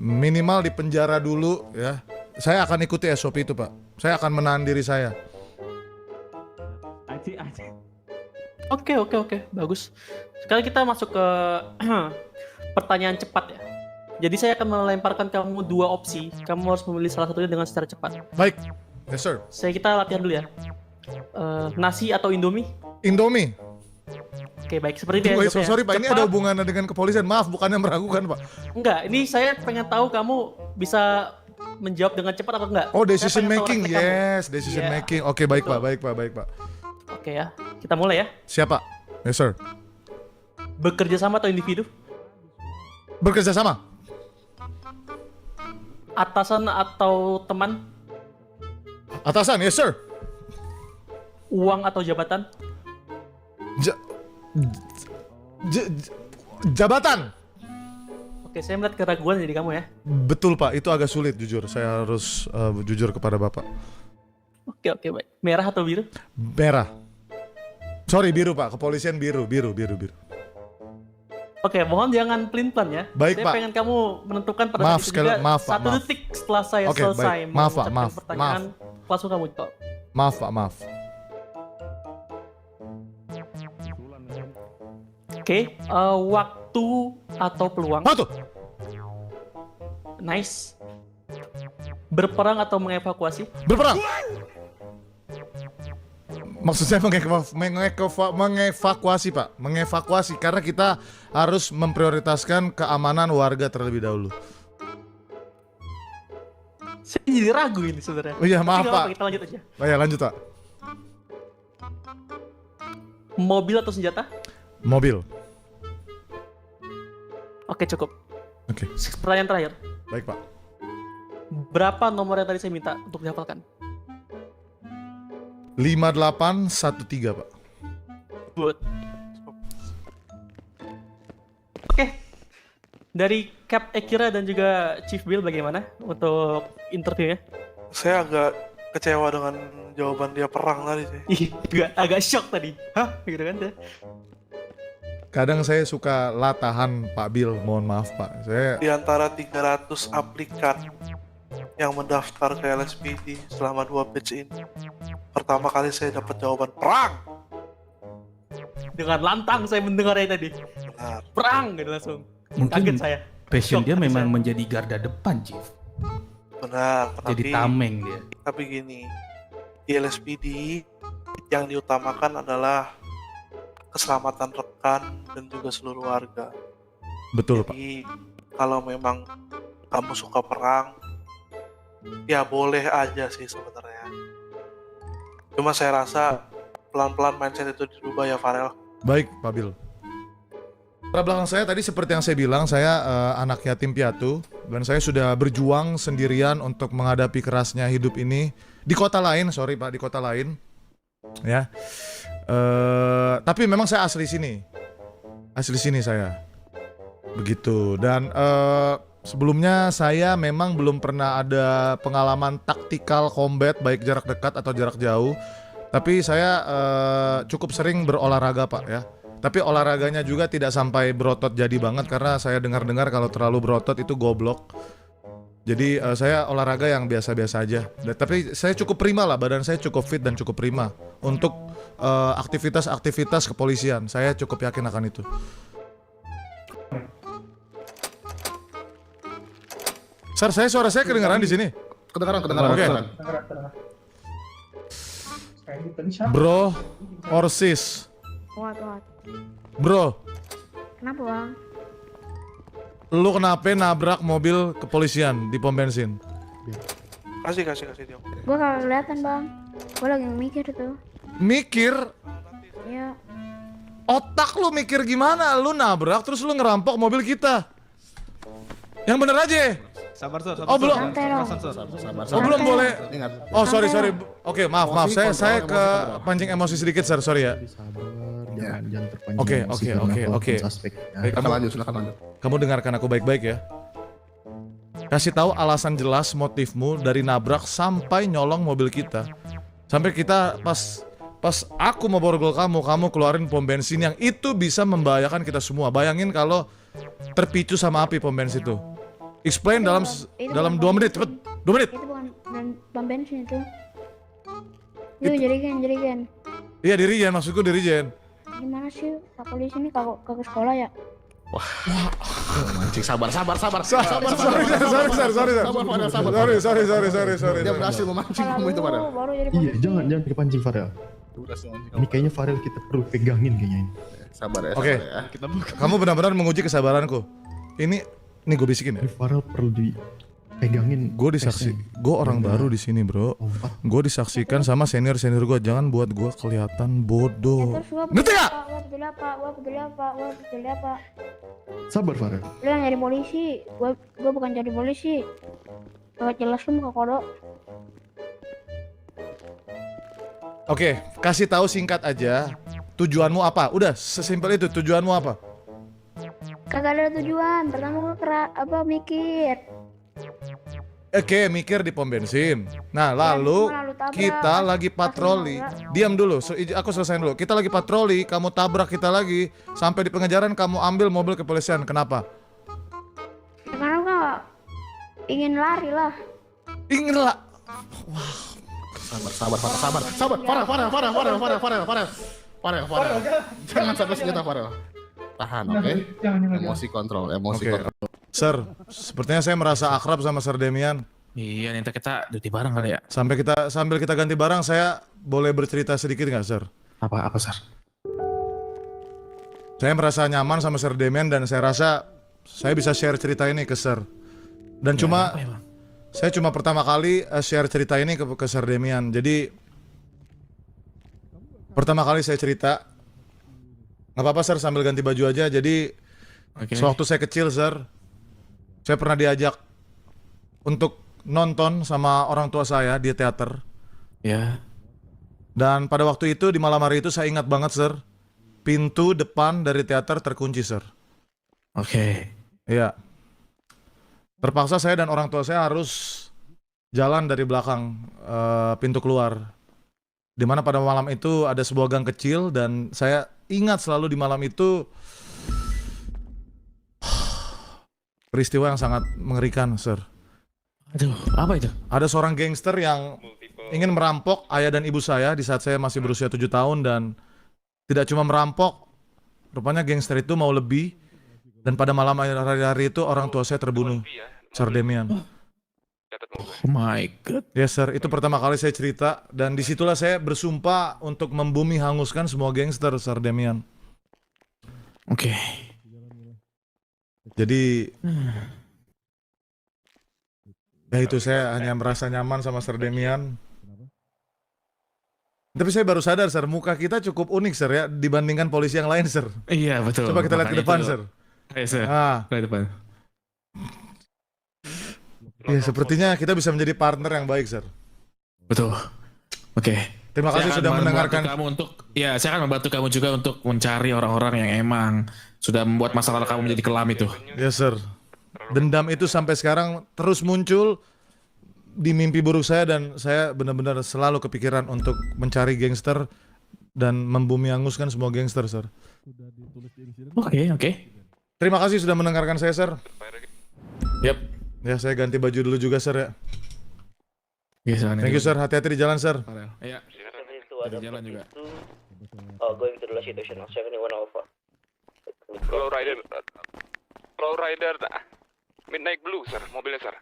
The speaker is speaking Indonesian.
minimal di penjara dulu ya. Saya akan ikuti SOP itu Pak. Saya akan menahan diri saya. Aji. Oke, bagus. Sekarang kita masuk ke pertanyaan cepat ya. Jadi saya akan melemparkan kamu 2 opsi. Kamu harus memilih salah satunya dengan secara cepat. Baik, yes sir. Kita latihan dulu ya. Nasi atau Indomie? Indomie. Oke, baik. Seperti itu ya. Wait, sorry Pak, ini ada hubungannya dengan kepolisian. Maaf, bukannya meragukan Pak. Enggak, ini saya pengen tahu kamu bisa menjawab dengan cepat apa enggak. Oh, decision Saya pengen tahu making, refleks kamu. yes, decision Iya. making. Oke, baik Pak, baik Pak. Oke ya, kita mulai ya. Siapa? Yes sir. Bekerja sama atau individu? Bekerja sama. Atasan atau teman? Atasan, yes sir. Uang atau jabatan? Jabatan. Oke, saya melihat keraguan dari kamu ya. Betul Pak, itu agak sulit jujur. Saya harus jujur kepada Bapak. Oke, baik. Merah atau biru? Merah. Sorry, biru Pak. Kepolisian biru. Oke, mohon jangan pelin-pelan ya. Baik, saya Pak. pengen kamu menentukan pada Maaf saat itu sekali, juga maaf, Pak, 1 maaf. detik setelah saya Oke, selesai baik. Maaf, Pak, mengucapkan pertanyaan, langsung kamu jawab. Maaf Pak, maaf. Oke, waktu atau peluang? Apa tuh? Nice. Berperang atau mengevakuasi? Berperang. Maksud saya mengevakuasi Pak. Mengevakuasi karena kita harus memprioritaskan keamanan warga terlebih dahulu. Saya jadi ragu ini sebenarnya. Oh iya, maaf Tapi nggak Pak. apa-apa, kita lanjut aja. Oh ya, lanjut Pak. Mobil atau senjata? Mobil. Oke, cukup. Oke, Pertanyaan terakhir. baik Pak. Berapa nomor yang tadi saya minta untuk dihafalkan? 5813 Pak. Good. Oke. Dari Cap Ekira dan juga Chief Bill bagaimana untuk interviewnya? Saya agak kecewa dengan jawaban dia perang tadi sih. Ih, agak shock tadi. Hah? Gitu kan deh. Kadang saya suka latahan Pak Bill, mohon maaf Pak. Saya Di antara 300 aplikan yang mendaftar ke LSPD selama 2 batch ini, pertama kali saya dapat jawaban perang. Dengan lantang saya mendengarnya tadi. Benar. Perang gitu langsung. Mungkin Kaget saya. passion Shock dia tadi memang saya. menjadi garda depan, Chief. Benar. Jadi tameng dia. Tapi gini, di LSPD yang diutamakan adalah keselamatan rekan dan juga seluruh warga. betul Pak. Jadi kalau memang kamu suka perang, ya boleh aja sih sebenarnya. Cuma saya rasa pelan-pelan mindset itu dirubah ya Farel. Baik Pak Bill. Latar belakang saya tadi seperti yang saya bilang, saya anak yatim piatu dan saya sudah berjuang sendirian untuk menghadapi kerasnya hidup ini di kota lain, sorry Pak, di kota lain. Ya. Tapi memang saya asli sini saya. Begitu. Dan sebelumnya saya memang belum pernah ada pengalaman taktikal combat baik jarak dekat atau jarak jauh. Tapi saya cukup sering berolahraga Pak ya. Tapi olahraganya juga tidak sampai berotot jadi banget karena saya dengar-dengar kalau terlalu berotot itu goblok. Jadi saya olahraga yang biasa-biasa aja. Tapi saya cukup prima lah, badan saya cukup fit dan cukup prima untuk aktivitas-aktivitas kepolisian. Saya cukup yakin akan itu. Sir, suara saya kedengaran di sini. Kedengaran. Oke. Bro, or sis? What? Bro, Kenapa bang? lu kenapa nabrak mobil kepolisian di pom bensin? Kasih dia. Gue kagak kelihatan bang. Gue lagi mikir tuh. Mikir? Ya. Otak lu mikir gimana? Lu nabrak terus lu ngerampok mobil kita. Yang bener aja. Sabar, Sor. Oh, belum. Santai dong. Oh, belum boleh. Ingat. Oh, sorry. Oke, maaf. Saya Kontrol ke emosi. pancing emosi sedikit, sir. Sorry ya. Jangan terpancing. Oke, emosi oke, karena oke, apapun oke. suspek. Ya, Baik, silakan lanjut. Kamu dengarkan aku baik-baik ya. Kasih tahu alasan jelas motifmu dari nabrak sampai nyolong mobil kita. Sampai kita pas aku mau borgol kamu keluarin pom bensin yang itu bisa membahayakan kita semua. Bayangin kalau terpicu sama api pom bensin itu. Explain dalam Itu dalam bukan 2 menit, cepet. 2 menit. Itu bukan pom bensin itu. Yuk, jadikan. Iya, Dirijen, maksudku Dirijen. Gimana sih Pak polisi ini kagak sekolah ya? Mancing, sabar. Sorry, sorry. Dia berhasil memancing kamu itu, Farel. Baru jadi Iya, polisi. jangan dipancing Farel. Dia berhasil memancing Ini kamu. kayaknya Farel kita perlu pegangin kayaknya ini. Sabar ya, Oke. sabar ya. Kita buka. Kamu benar-benar menguji kesabaranku. Ini gue bisikin ya. Ini Farel perlu dipegangin. Gue disaksi, gue orang baru di sini, bro. Lompat. Gue disaksikan sama senior gue. Jangan buat gue kelihatan bodoh. Terus gua Ngerti gak? Gua peduli apa? Sabar Farel. Lu yang jadi polisi, gua bukan jadi polisi. Gak jelas lu muka kodok. Oke, kasih tahu singkat aja. Tujuanmu apa? Udah, sesimpel itu. Tujuanmu apa? Kagak ada tujuan. Pertama gua mikir. Oke, mikir di pom bensin. Nah, lalu Lalu tabrak. kita lagi patroli. tabrak. Diam dulu, aku selesaiin dulu. Kita lagi patroli, kamu tabrak kita lagi. Sampai di pengejaran kamu ambil mobil kepolisian. Kenapa? Karena gua ingin lari lah. Ingin lah. Sabar. Farel. Jangan sampai senjata, Farel. Tahan, oke? Emosi kontrol. Oke. Sir, sepertinya saya merasa akrab sama Sir Demian. Iya, nanti kita duty bareng kali ya. Sambil kita ganti barang, saya boleh bercerita sedikit nggak, Sir? Apa Sar? Saya merasa nyaman sama Sir Demian dan saya rasa saya bisa share cerita ini ke Sir. Dan saya cuma pertama kali share cerita ini ke Sir Demian. Jadi pertama kali saya cerita, nggak apa-apa Sir, sambil ganti baju aja. Jadi sewaktu saya kecil, Sir, saya pernah diajak untuk nonton sama orang tua saya di teater. Ya. Dan pada waktu itu, di malam hari itu saya ingat banget, Sir, pintu depan dari teater terkunci, Sir. Oke. Iya. Terpaksa saya dan orang tua saya harus jalan dari belakang pintu keluar. Dimana pada malam itu ada sebuah gang kecil dan saya ingat selalu di malam itu peristiwa yang sangat mengerikan, Sir. Aduh, apa itu? Ada seorang gangster yang ingin merampok ayah dan ibu saya di saat saya masih berusia 7 tahun dan tidak cuma merampok, rupanya gangster itu mau lebih dan pada malam hari itu orang tua saya terbunuh, Sir Demian. Oh my god. Yes, Sir, itu pertama kali saya cerita dan disitulah saya bersumpah untuk membumi hanguskan semua gangster, Sir Demian. Oke. Jadi ya itu, saya hanya merasa nyaman sama Sir Demian. Tapi saya baru sadar, Sir, muka kita cukup unik, Sir, ya, dibandingkan polisi yang lain, Sir. Iya, betul. Coba kita lihat ke Makanya depan, itu- Sir. Ayo, Sir. Ah, Ke depan. ya sepertinya kita bisa menjadi partner yang baik, Sir. Betul. Oke. Terima kasih Saya akan sudah membantu mendengarkan. kamu untuk, ya, saya akan membantu kamu juga untuk mencari orang-orang yang emang sudah membuat masalah kamu menjadi kelam itu. Yes, Sir. Dendam itu sampai sekarang terus muncul di mimpi buruk saya dan saya benar-benar selalu kepikiran untuk mencari gangster dan membumi hanguskan semua gangster, Sir. Oke. Terima kasih sudah mendengarkan saya, Sir. Yap. Ya, saya ganti baju dulu juga, Sir, ya. Iya, silakan. Thank you, Sir. Hati-hati di jalan, Sir. Farel. Iya. Ada jalan juga. going to the last situation of 71 Alpha. Low rider, Midnight Blue, sir, mobilnya, sir.